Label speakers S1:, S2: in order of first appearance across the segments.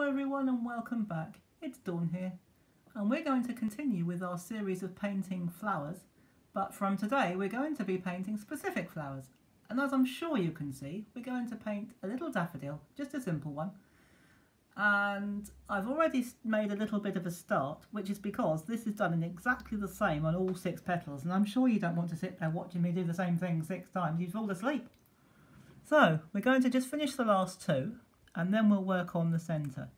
S1: Hello everyone and welcome back. It's Dawn here and we're going to continue with our series of painting flowers, but from today we're going to be painting specific flowers, and as I'm sure you can see we're going to paint a little daffodil, just a simple one. And I've already made a little bit of a start, which is because this is done in exactly the same on all 6 petals, and I'm sure you don't want to sit there watching me do the same thing 6 times, you'd fall asleep. So we're going to just finish the last 2 and then we'll work on the centre.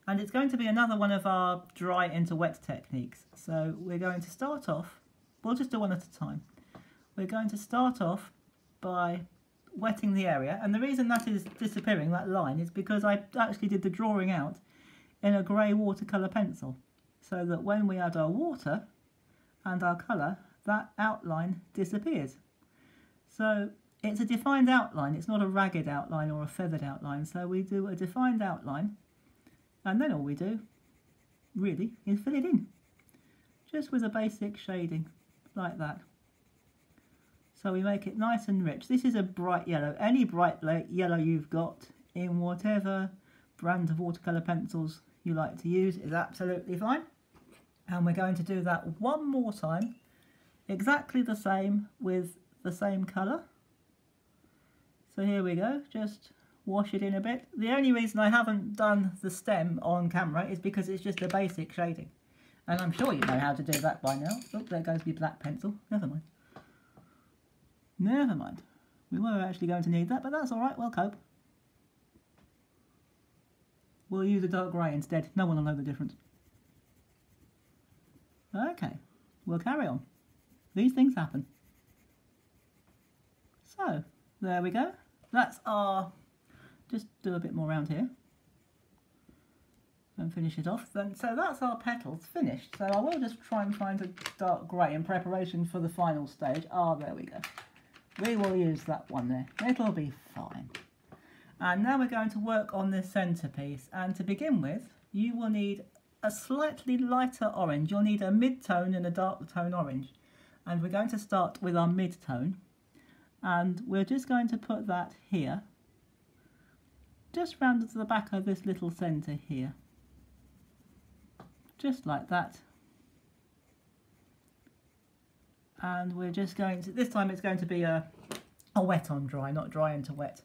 S1: And it's going to be another one of our dry into wet techniques. So we're going to start off, we'll just do one at a time. We're going to start off by wetting the area, and the reason that is disappearing, that line, is because I actually did the drawing out in a grey watercolour pencil, so that when we add our water and our colour, that outline disappears. So it's a defined outline, it's not a ragged outline or a feathered outline, so we do a defined outline and then all we do really is fill it in, just with a basic shading like that. So we make it nice and rich. This is a bright yellow. Any bright yellow you've got in whatever brand of watercolour pencils you like to use is absolutely fine. And we're going to do that one more time, exactly the same with the same colour. So here we go, just wash it in a bit. The only reason I haven't done the stem on camera is because it's just a basic shading. And I'm sure you know how to do that by now. Oh, there goes my black pencil. Never mind. Never mind. We were actually going to need that, but that's alright, we'll cope. We'll use a dark grey instead. No one will know the difference. Okay, we'll carry on. These things happen. So, there we go. That's our... just do a bit more around here and finish it off. Then, so that's our petals finished. So I will just try and find a dark grey in preparation for the final stage. Ah, there we go. We will use that one there. It'll be fine. And now we're going to work on this centerpiece. And to begin with, you will need a slightly lighter orange. You'll need a mid-tone and a dark tone orange. And we're going to start with our mid-tone. And we're just going to put that here, just round to the back of this little centre here, just like that. And we're just going to, this time it's going to be a wet on dry, not dry into wet.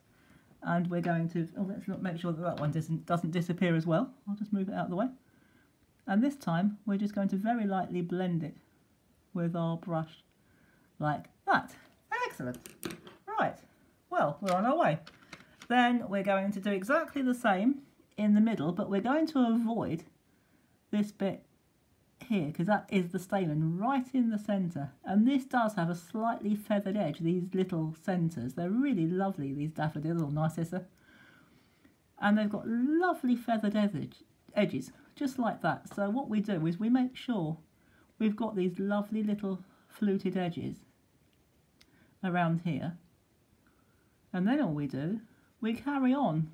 S1: And we're going to, oh, let's not make sure that that one doesn't disappear as well. I'll just move it out of the way. And this time we're just going to very lightly blend it with our brush like that. Excellent. Right, well, we're on our way. Then we're going to do exactly the same in the middle, but we're going to avoid this bit here because that is the stamen right in the centre. And this does have a slightly feathered edge, these little centres. They're really lovely, these daffodils or narcissa. And they've got lovely feathered edges, just like that. So what we do is we make sure we've got these lovely little fluted edges around here, and then all we do, we carry on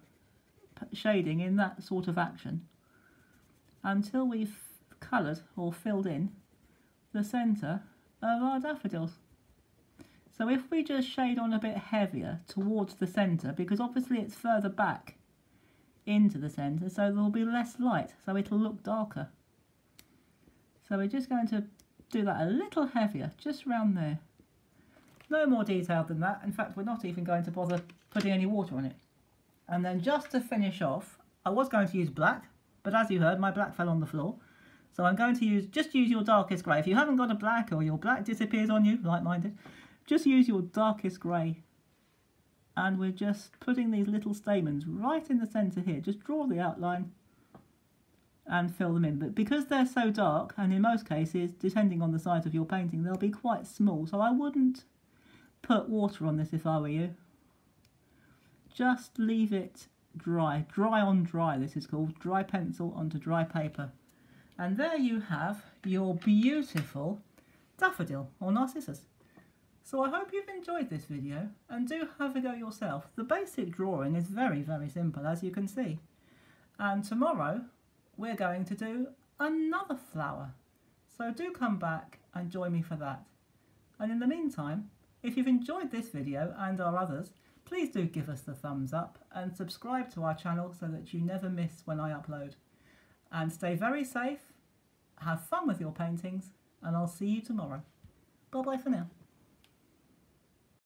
S1: shading in that sort of action until we've coloured or filled in the centre of our daffodils. So if we just shade on a bit heavier towards the centre, because obviously it's further back into the centre, so there'll be less light, so it'll look darker. So we're just going to do that a little heavier, just around there. No more detailed than that. In fact, we're not even going to bother putting any water on it. And then just to finish off, I was going to use black, but as you heard, my black fell on the floor. So I'm going to just use your darkest grey. If you haven't got a black or your black disappears on you, like mine did, just use your darkest grey. And we're just putting these little stamens right in the centre here. Just draw the outline and fill them in. But because they're so dark, and in most cases, depending on the size of your painting, they'll be quite small. So I wouldn't put water on this if I were you. Just leave it dry. Dry on dry, this is called. Dry pencil onto dry paper. And there you have your beautiful daffodil or narcissus. So I hope you've enjoyed this video and do have a go yourself. The basic drawing is very, very simple, as you can see. And tomorrow we're going to do another flower. So do come back and join me for that. And in the meantime, if you've enjoyed this video and our others, please do give us the thumbs up and subscribe to our channel so that you never miss when I upload. And stay very safe, have fun with your paintings, and I'll see you tomorrow. Bye bye for now.